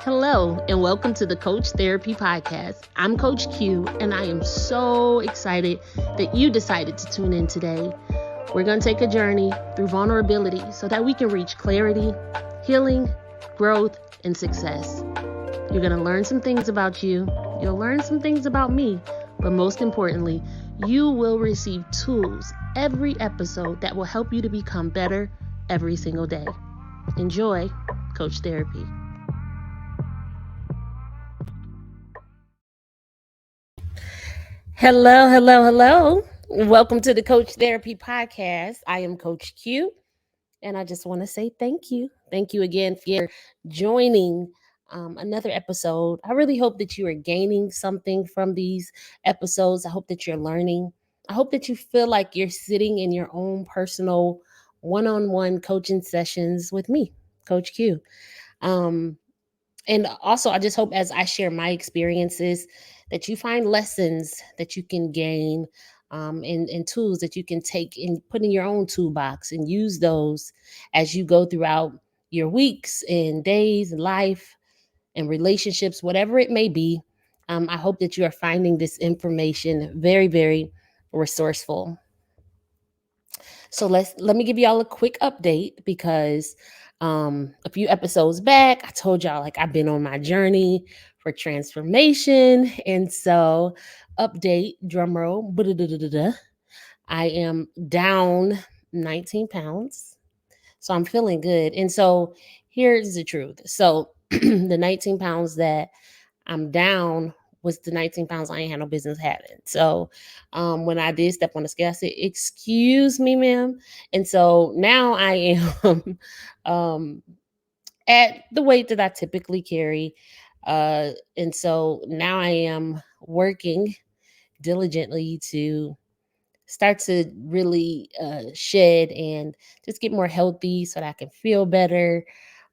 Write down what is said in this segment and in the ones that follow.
Hello, and welcome to the Coach Therapy Podcast. I'm Coach Q, and I am so excited that you decided to tune in today. We're going to take a journey through vulnerability so that we can reach clarity, healing, growth, and success. You're going to learn some things about you, you'll learn some things about me, but most importantly, you will receive tools every episode that will help you to become better every single day. Enjoy Coach Therapy. Hello. Welcome to the Coach Therapy Podcast. I am Coach Q, and I just want to say thank you. Thank you again for joining another episode. I really hope that you are gaining something from these episodes. I hope that you're learning. I hope that you feel like you're sitting in your own personal one-on-one coaching sessions with me, Coach Q. Um, and also, I just hope as I share my experiences that you find lessons that you can gain and tools that you can take and put in your own toolbox and use those as you go throughout your weeks and days and life and relationships, whatever it may be. I hope that you are finding this information very, very resourceful. So let me give y'all a quick update because a few episodes back I told y'all like I've been on my journey for transformation, and so update drum roll. I am down 19 pounds. So I'm feeling good. And so here's the truth. So the 19 pounds that I'm down was the 19 pounds I ain't had no business having. So when I did step on the scale, I said, "Excuse me, ma'am." And so now I am um, at the weight that I typically carry. And so now I am working diligently to start to really shed and just get more healthy so that I can feel better.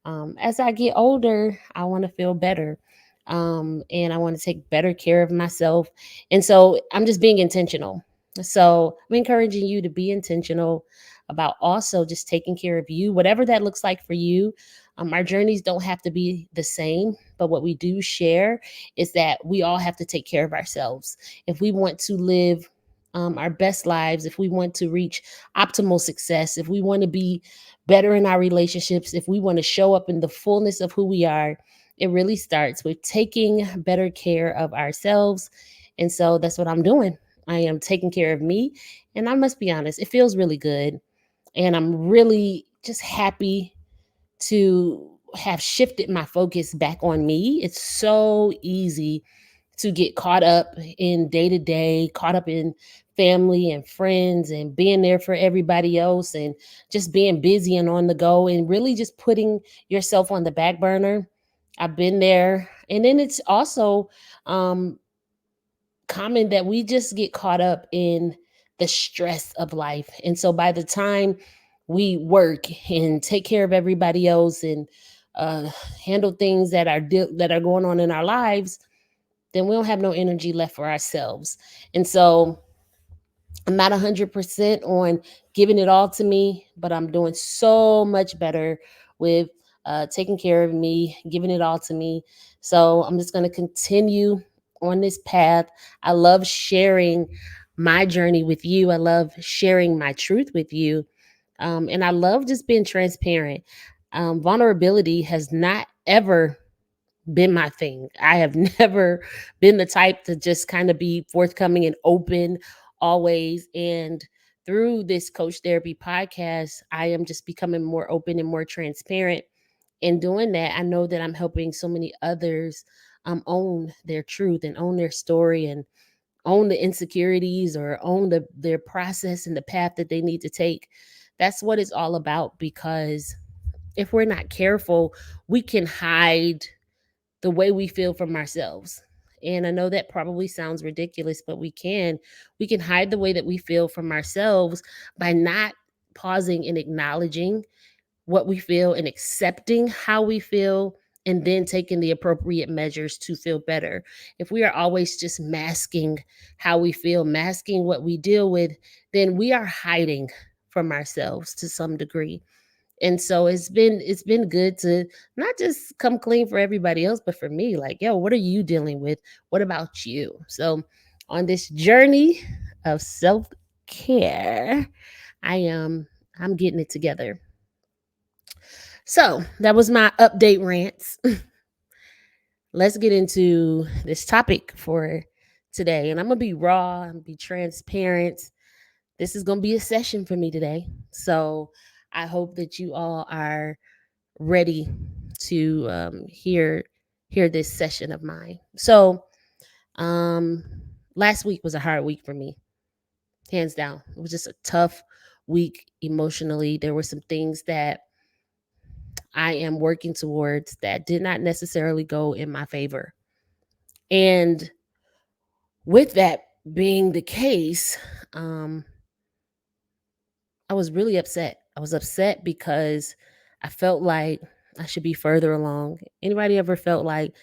As I get older, I want to feel better. And I want to take better care of myself. And so I'm just being intentional. So I'm encouraging you to be intentional about also just taking care of you, whatever that looks like for you. Our journeys don't have to be the same, but what we do share is that we all have to take care of ourselves. If we want to live our best lives, if we want to reach optimal success, if we want to be better in our relationships, if we want to show up in the fullness of who we are, it really starts with taking better care of ourselves. And so that's what I'm doing. I am taking care of me. And I must be honest, it feels really good. And I'm really just happy to have shifted my focus back on me. It's so easy to get caught up in day to day, caught up in family and friends and being there for everybody else and just being busy and on the go and really just putting yourself on the back burner. I've been there. And then it's also um, common that we just get caught up in the stress of life. And so by the time we work and take care of everybody else and uh, handle things that are going on in our lives, then we don't have no energy left for ourselves. And so I'm not 100% on giving it all to me, but I'm doing so much better with taking care of me, giving it all to me. So I'm just going to continue on this path. I love sharing my journey with you. I love sharing my truth with you. And I love just being transparent. Vulnerability has not ever been my thing. I have never been the type to just kind of be forthcoming and open always. And through this coach therapy podcast, I am just becoming more open and more transparent. In doing that, I know that I'm helping so many others own their truth and own their story and own the insecurities or own their process and the path that they need to take. That's what it's all about, because if we're not careful, we can hide the way we feel from ourselves. And I know that probably sounds ridiculous, but we can hide the way that we feel from ourselves by not pausing and acknowledging what we feel and accepting how we feel and then taking the appropriate measures to feel better. If we are always just masking how we feel, masking what we deal with, then we are hiding from ourselves to some degree. And so it's been good to not just come clean for everybody else, but for me, like, yo, what are you dealing with? What about you? So on this journey of self-care, I am I'm getting it together. So that was my update rants. Let's get into this topic for today. And I'm gonna be raw, I'm gonna be transparent. This is gonna be a session for me today. So I hope that you all are ready to hear this session of mine. So um last week was a hard week for me, hands down. It was just a tough week emotionally. There were some things that I am working towards that did not necessarily go in my favor. And with that being the case, um, I was really upset. I was upset because I felt like I should be further along. Anybody ever felt like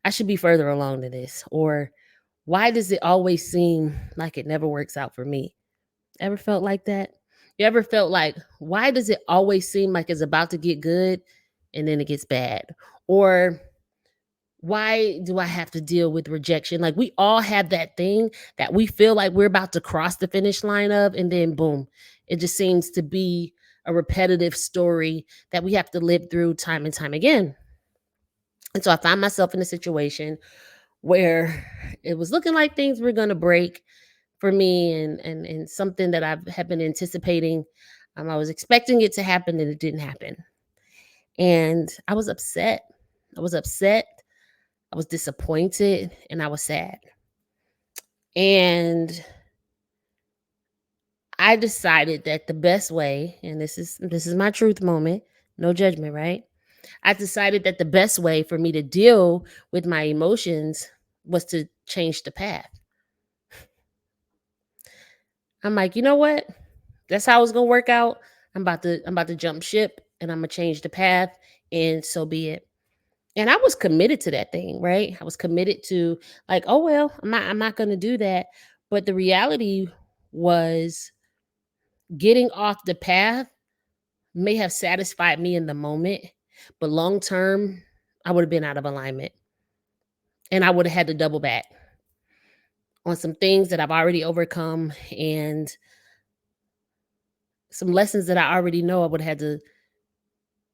I should be further along than this? Or why does it always seem like it never works out for me? Ever felt like that? You ever felt like, why does it always seem like it's about to get good and then it gets bad? Or why do I have to deal with rejection? Like, we all have that thing that we feel like we're about to cross the finish line of, and then boom, it just seems to be a repetitive story that we have to live through time and time again. And so I found myself in a situation where it was looking like things were going to break for me, and something that I have been anticipating. I was expecting it to happen and it didn't happen. And I was upset. I was upset. I was disappointed and I was sad. And I decided that the best way, and this is my truth moment, no judgment, right? I decided that the best way for me to deal with my emotions was to change the path. I'm like, you know what? That's how it's gonna work out. I'm about to jump ship and I'm gonna change the path, and so be it. And I was committed to that thing, right? I was committed to, like, oh well, I'm not gonna do that. But the reality was, getting off the path may have satisfied me in the moment, but long term, I would have been out of alignment and I would have had to double back on some things that I've already overcome, and some lessons that I already know I would have had to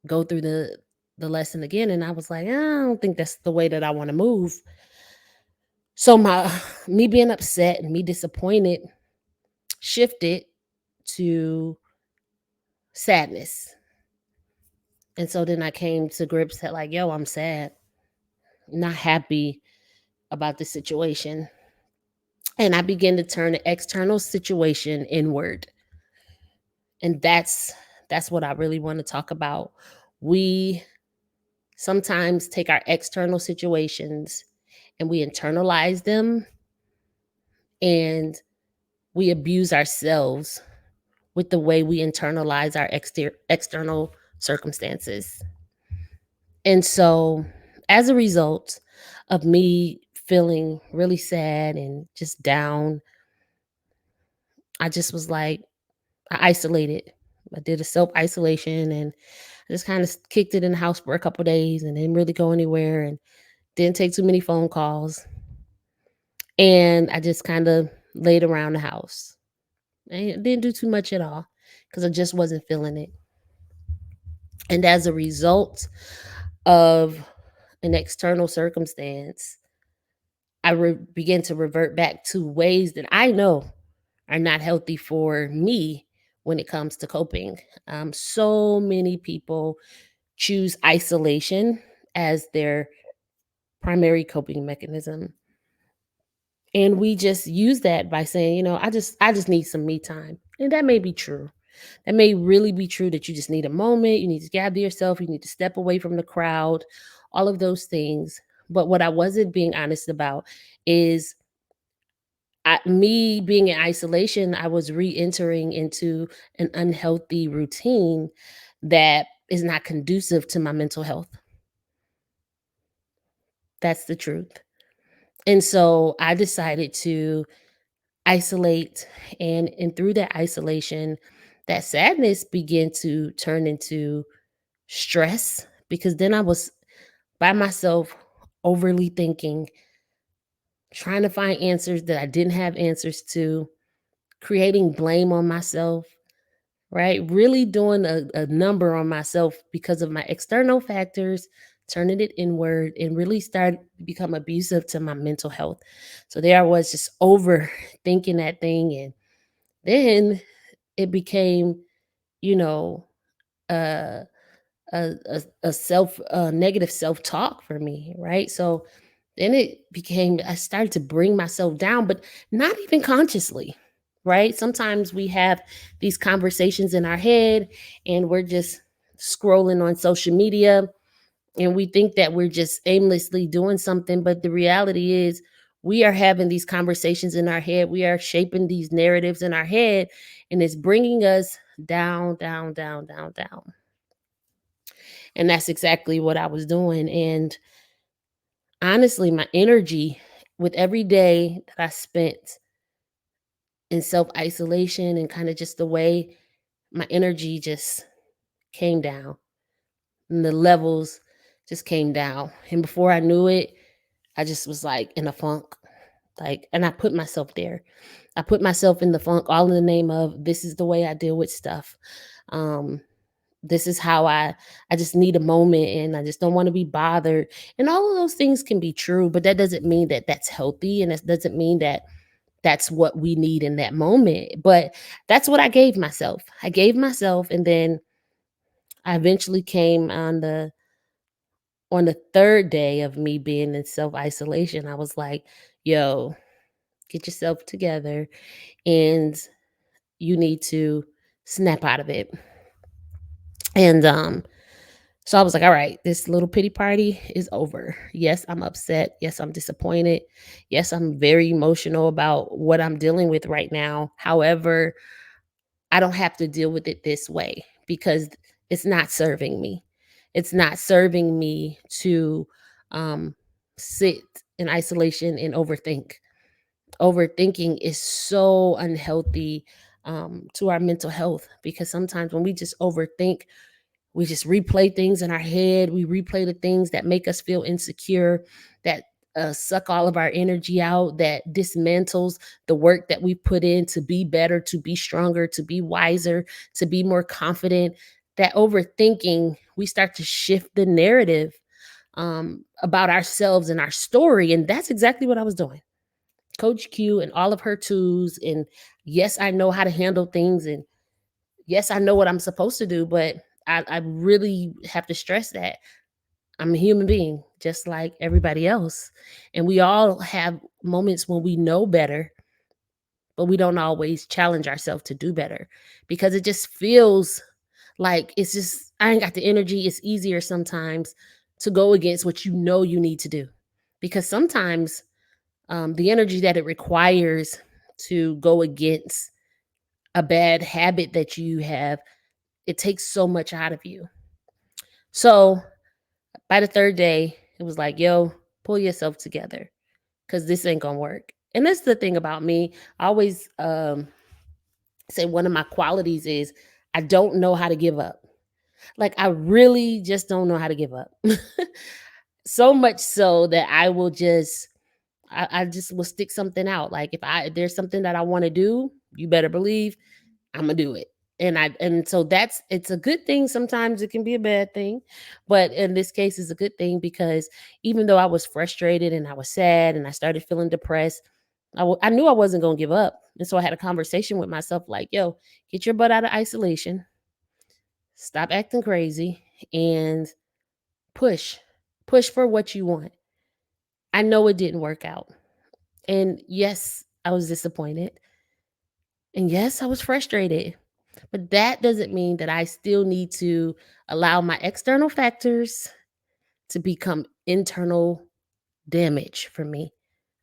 go through the lesson again. And I was like, I don't think that's the way that I want to move. So my me being upset and me disappointed shifted to sadness. And so then I came to grips that, like, yo, I'm sad, not happy about the situation. And I began to turn the external situation inward. And that's what I really want to talk about. We sometimes take our external situations and we internalize them, and we abuse ourselves with the way we internalize our external circumstances. And so, as a result of me feeling really sad and just down, I just was like, I isolated. I did a self isolation and I just kind of kicked it in the house for a couple days and didn't really go anywhere and didn't take too many phone calls. And I just kind of laid around the house. I didn't do too much at all because I just wasn't feeling it. And as a result of an external circumstance, began to revert back to ways that I know are not healthy for me when it comes to coping. So many people choose isolation as their primary coping mechanism. And we just use that by saying, I just need some me time. And that may be true. That may really be true, that you just need a moment, you need to gather yourself, you need to step away from the crowd, all of those things. But what I wasn't being honest about is, me being in isolation, I was re-entering into an unhealthy routine that is not conducive to my mental health. That's the truth. And so I decided to isolate, and through that isolation, that sadness began to turn into stress because then I was by myself, overly thinking, trying to find answers that I didn't have answers to, creating blame on myself, right? Really doing a number on myself because of my external factors, turning it inward and really start become abusive to my mental health. So there I was just overthinking that thing. And then it became, you know, uh a self negative self-talk for me, right? So then it became I started to bring myself down, but not even consciously, right? Sometimes we have these conversations in our head and we're just scrolling on social media and we think that we're just aimlessly doing something, but the reality is we are having these conversations in our head. We are shaping these narratives in our head and it's bringing us down, down, down, down, down. And that's exactly what I was doing. And honestly, my energy with every day that I spent in self isolation and kind of just the way my energy just came down and the levels just came down. And before I knew it, I just was like in a funk. Like, and I put myself there. I put myself in the funk all in the name of this is the way I deal with stuff. Um, this is how I just need a moment and I just don't want to be bothered. And all of those things can be true, but that doesn't mean that that's healthy and it doesn't mean that that's what we need in that moment. But that's what I gave myself. I gave myself and then I eventually came on the third day of me being in self-isolation. I was like, "Yo, get yourself together and you need to snap out of it." And so I was like, all right, this little pity party is over. Yes, I'm upset. Yes, I'm disappointed. Yes, I'm very emotional about what I'm dealing with right now. However, I don't have to deal with it this way because it's not serving me. It's not serving me to um, sit in isolation and overthink. Overthinking is so unhealthy to our mental health because sometimes when we just overthink, we just replay things in our head. We replay the things that make us feel insecure, that suck all of our energy out, that dismantles the work that we put in to be better, to be stronger, to be wiser, to be more confident. That overthinking, we start to shift the narrative about ourselves and our story. And that's exactly what I was doing. Coach Q and all of her tools. And yes, I know how to handle things. And yes, I know what I'm supposed to do, but I really have to stress that I'm a human being, just like everybody else. And we all have moments when we know better, but we don't always challenge ourselves to do better because it just feels like it's just, I ain't got the energy. It's easier sometimes to go against what you know you need to do because sometimes the energy that it requires to go against a bad habit that you have, it takes so much out of you. So by the third day, it was like, yo, pull yourself together because this ain't gonna work. And that's the thing about me. I always say one of my qualities is I don't know how to give up. Like I really just don't know how to give up. So much so that I will just I just will stick something out. Like if there's something that I want to do, you better believe Imma do it. And so that's it's a good thing, sometimes it can be a bad thing, but in this case, it's a good thing because even though I was frustrated and I was sad and I started feeling depressed, I knew I wasn't gonna give up, and so I had a conversation with myself like, "Yo, get your butt out of isolation, stop acting crazy, and push. Push for what you want." I know it didn't work out, and yes, I was disappointed, and yes, I was frustrated. But that doesn't mean that I still need to allow my external factors to become internal damage for me.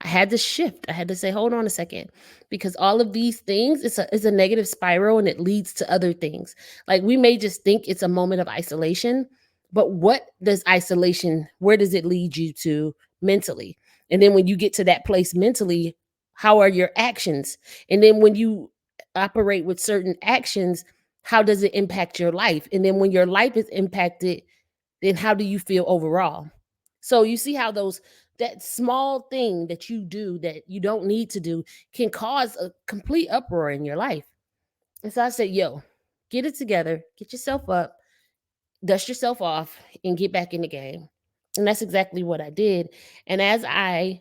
I had to shift. I had to say, hold on a second, because all of these things, it's a negative spiral and it leads to other things. Like we may just think it's a moment of isolation, but what does isolation, where does it lead you to mentally? And then when you get to that place mentally, how are your actions? And then when you operate with certain actions, how does it impact your life? And then when your life is impacted, then how do you feel overall? So you see how those that small thing that you do that you don't need to do can cause a complete uproar in your life. And so I said, yo, get it together, get yourself up, dust yourself off, and get back in the game. And that's exactly what I did. And as I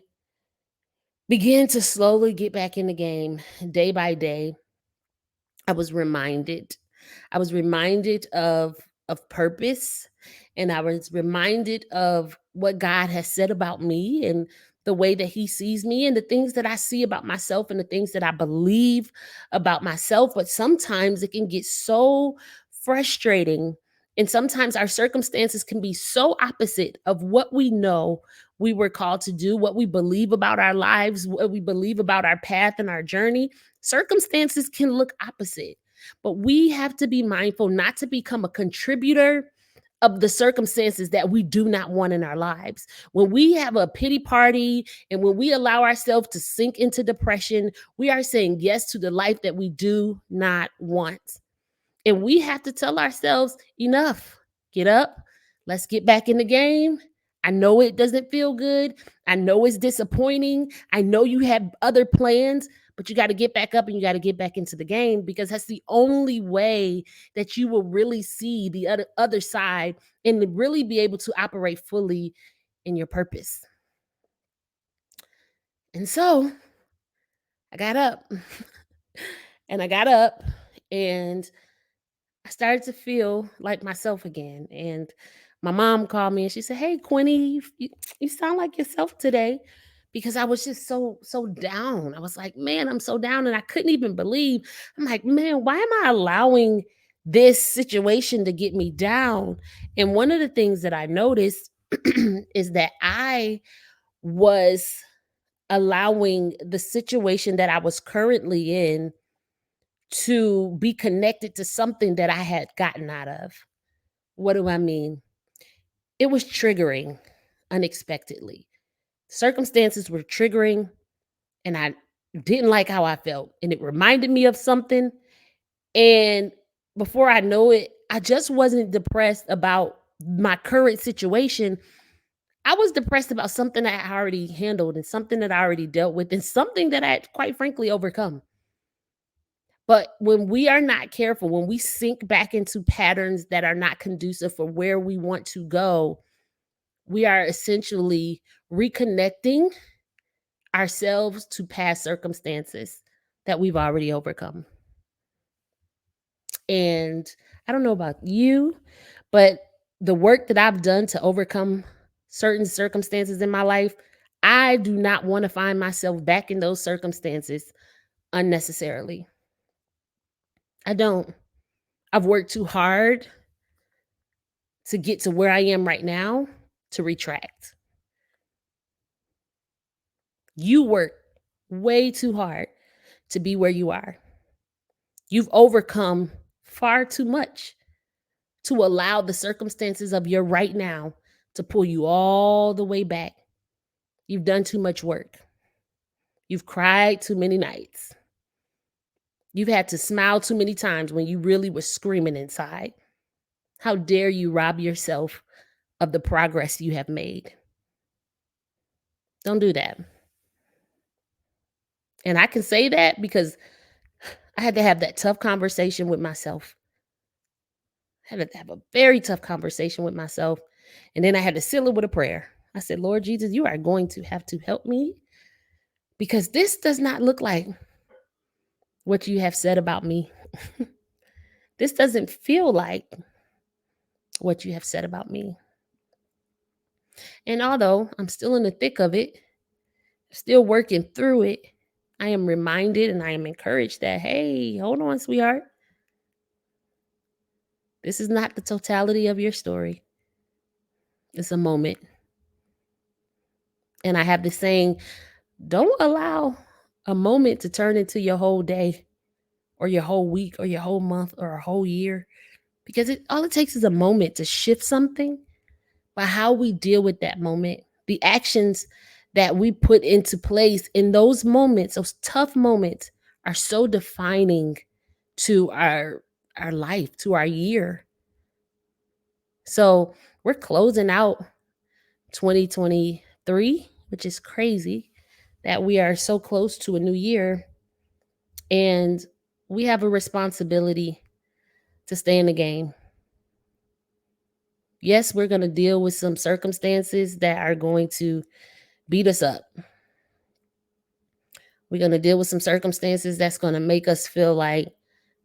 began to slowly get back in the game day by day, I was reminded. I was reminded of purpose, and I was reminded of what God has said about me and the way that he sees me and the things that I see about myself and the things that I believe about myself. But sometimes it can get so frustrating, and sometimes our circumstances can be so opposite of what we know we were called to do, what we believe about our lives, what we believe about our path and our journey. Circumstances can look opposite, but we have to be mindful not to become a contributor of the circumstances that we do not want in our lives. When we have a pity party and when we allow ourselves to sink into depression, we are saying yes to the life that we do not want. And we have to tell ourselves, enough, get up, let's get back in the game. I know it doesn't feel good. I know it's disappointing. I know you have other plans, but you got to get back up and you got to get back into the game, because that's the only way that you will really see the other side and to really be able to operate fully in your purpose. And so I got up and I got up and I started to feel like myself again. And my mom called me and she said, "Hey, Quinny, you sound like yourself today." Because I was just so down. I was like, man, I'm so down. And I couldn't even believe. I'm like, man, why am I allowing this situation to get me down? And one of the things that I noticed is that I was allowing the situation that I was currently in to be connected to something that I had gotten out of. What do I mean? It was triggering unexpectedly. Circumstances were triggering, and I didn't like how I felt. And it reminded me of something. And before I know it, I just wasn't depressed about my current situation. I was depressed about something that I already handled and something that I already dealt with and something that I had, quite frankly, overcome. But when we are not careful, when we sink back into patterns that are not conducive for where we want to go, we are essentially reconnecting ourselves to past circumstances that we've already overcome. And I don't know about you, but the work that I've done to overcome certain circumstances in my life, I do not want to find myself back in those circumstances unnecessarily. I don't. I've worked too hard to get to where I am right now to retract. You work way too hard to be where you are. You've overcome far too much to allow the circumstances of your right now to pull you all the way back. You've done too much work. You've cried too many nights. You've had to smile too many times when you really were screaming inside. How dare you rob yourself of the progress you have made? Don't do that. And I can say that because I had to have that tough conversation with myself. I had to have a very tough conversation with myself. And then I had to seal it with a prayer. I said, Lord Jesus, you are going to have to help me, because this does not look like what you have said about me. This doesn't feel like what you have said about me. And although I'm still in the thick of it, still working through it, I am reminded and I am encouraged that, hey, hold on, sweetheart. This is not the totality of your story. It's a moment. And I have this saying, don't allow a moment to turn into your whole day or your whole week or your whole month or a whole year, because all it takes is a moment to shift something. But how we deal with that moment, the actions that we put into place in those moments, those tough moments, are so defining to our life, to our year. So we're closing out 2023, which is crazy that we are so close to a new year. And we have a responsibility to stay in the game. Yes, we're going to deal with some circumstances that are going to beat us up. We're going to deal with some circumstances that's going to make us feel like,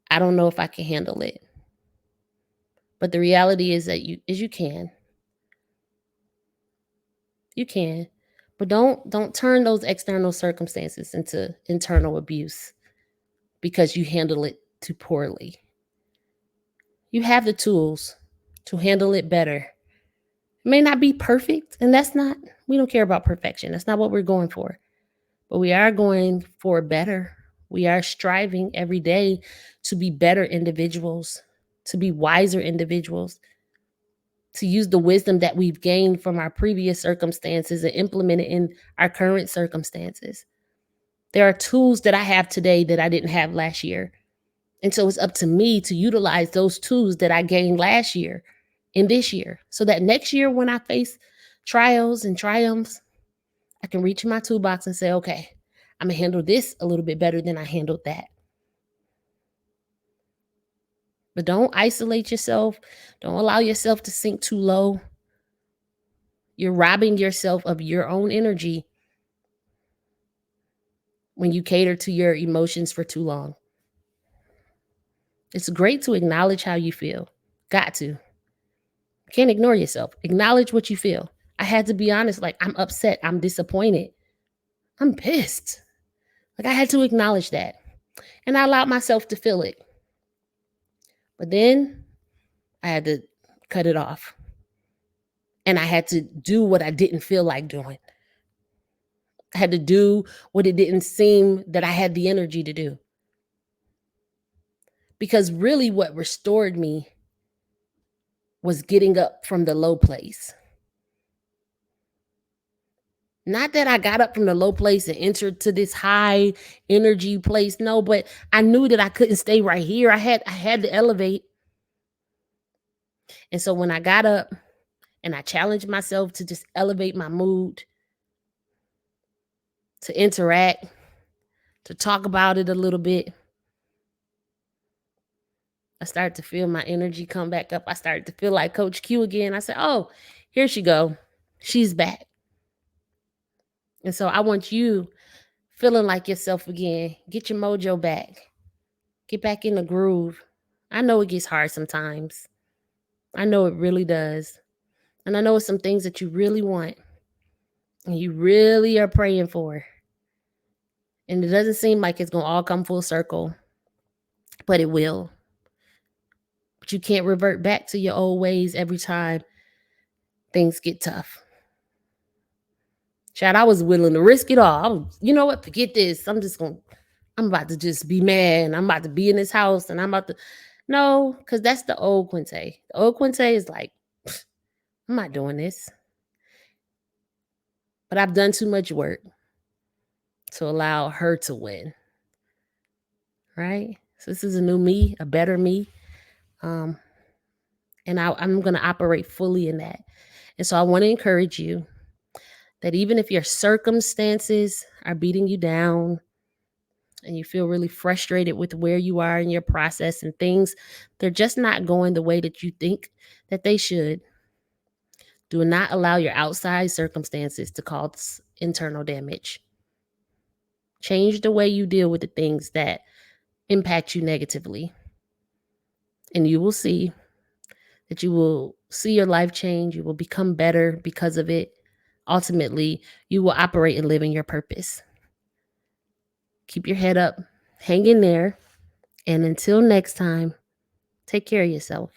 I don't know if I can handle it. But the reality is that you can. You can. But don't turn those external circumstances into internal abuse because you handle it too poorly. You have the tools to handle it better. It may not be perfect, and we don't care about perfection. That's not what we're going for. But we are going for better. We are striving every day to be better individuals, to be wiser individuals, to use the wisdom that we've gained from our previous circumstances and implement it in our current circumstances. There are tools that I have today that I didn't have last year. And so it's up to me to utilize those tools that I gained last year in this year, so that next year when I face trials and triumphs, I can reach in my toolbox and say, okay, I'm going to handle this a little bit better than I handled that. But don't isolate yourself. Don't allow yourself to sink too low. You're robbing yourself of your own energy when you cater to your emotions for too long. It's great to acknowledge how you feel. Got to. Can't ignore yourself. Acknowledge what you feel. I had to be honest, like, I'm upset. I'm disappointed. I'm pissed. Like, I had to acknowledge that. And I allowed myself to feel it. But then I had to cut it off. And I had to do what I didn't feel like doing. I had to do what it didn't seem that I had the energy to do. Because really what restored me was getting up from the low place. Not that I got up from the low place and entered to this high energy place. No, but I knew that I couldn't stay right here. I had to elevate. And so when I got up and I challenged myself to just elevate my mood, to interact, to talk about it a little bit, I started to feel my energy come back up. I started to feel like Coach Q again. I said, oh, here she go. She's back. And so I want you feeling like yourself again. Get your mojo back. Get back in the groove. I know it gets hard sometimes. I know it really does. And I know it's some things that you really want and you really are praying for. And it doesn't seem like it's going to all come full circle, but it will. But you can't revert back to your old ways every time things get tough. Chad, I was willing to risk it all. You know what? Forget this. I'm about to just be mad. And I'm about to be in this house and I'm about to. No, because that's the old Quinte. The old Quinte is like, I'm not doing this. But I've done too much work to allow her to win. Right? So this is a new me, a better me. And I'm going to operate fully in that. And so I want to encourage you that even if your circumstances are beating you down and you feel really frustrated with where you are in your process and things, they're just not going the way that you think that they should. Do not allow your outside circumstances to cause internal damage. Change the way you deal with the things that impact you negatively. And you will see that you will see your life change. You will become better because of it. Ultimately, you will operate and live in your purpose. Keep your head up. Hang in there. And until next time, take care of yourself.